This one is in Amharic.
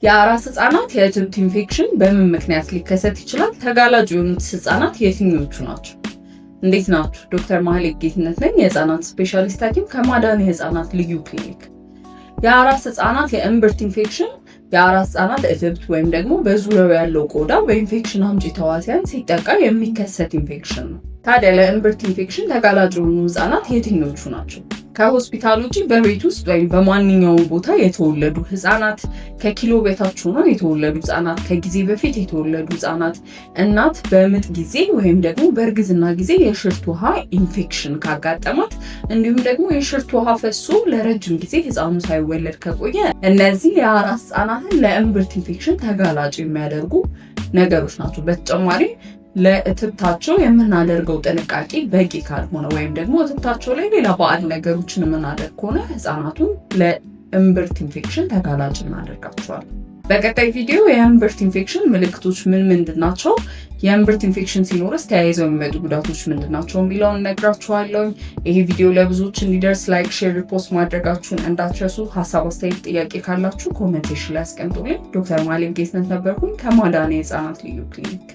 የአራስ ህጻናት የእትብት ኢንፌክሽን በምን ምክንያት ሊከሰት ይችላል? ተጋላጭ የሆኑት ህጻናት የትኞቹ ናቸው? እንዴት ናችሁ? ዶክተር ማህሌት ጌትነት ነኝ፣ የህጻናት ስፔሻሊስት ሐኪም ከማዳን የህጻናት ልዩ ክሊኒክ። የአራስ ህጻናት የእምብርት ኢንፌክሽን የአራስ ህጻናት እትብት ወይም ደግሞ በዙሪያው ያለው ቆዳ በኢንፌክሽን አምጪ ተዋሲያን ሲጠቃ የሚከሰት ኢንፌክሽን ነው። ታዲያ ለእምብርት ኢንፌክሽን ተጋላጭ የሆኑ ህጻናት የትኞቹ ናቸው? ከሆስፒታል ውጪ በቤት ውስጥ ወይም በማንኛውም ቦታ የተወለዱ ህጻናት፣ ከኪሎ በታች ሆነው የተወለዱ ህጻናት፣ ከጊዜ በፊት የተወለዱ ህጻናት፣ እናት በምጥ ጊዜ ወይም ደግሞ በእርግዝና ጊዜ የሽርት ውሃ ኢንፌክሽን ካጋጠማት፣ እንዲሁም ደግሞ የሽርት ውሃ ፈሶ ለረጅም ጊዜ ህፃኑ ሳይወለድ ከቆየ፣ እነዚህ የአራስ ህጻናትን ለእምብርት ኢንፌክሽን ተጋላጭ የሚያደርጉ ነገሮች ናቸው። በተጨማሪ ለእትብታቸው የምናደርገው ጥንቃቄ በቂ ካልሆነ ወይም ደግሞ እትብታቸው ላይ ሌላ ባዕድ ነገሮችን የምናደርግ ከሆነ ህፃናቱን ለእምብርት ኢንፌክሽን ተጋላጭ እናደርጋቸዋለን። በቀጣይ ቪዲዮ የእምብርት ኢንፌክሽን ምልክቶች ምን ምንድን ናቸው፣ የእምብርት ኢንፌክሽን ሲኖርስ ተያይዘው የሚመጡ ጉዳቶች ምንድን ናቸው የሚለውን እነግራችኋለሁ። ይሄ ቪዲዮ ለብዙዎች እንዲደርስ ላይክ፣ ሼር፣ ሪፖስት ማድረጋችሁን እንዳትረሱ። ሀሳብ፣ አስተያየት፣ ጥያቄ ካላችሁ ኮሜንት ሴክሽን ላይ አስቀምጡልኝ። ዶክተር ማህሌት ጌትነት ነበርኩኝ ከማዳን የህፃናት ልዩ ክሊኒክ።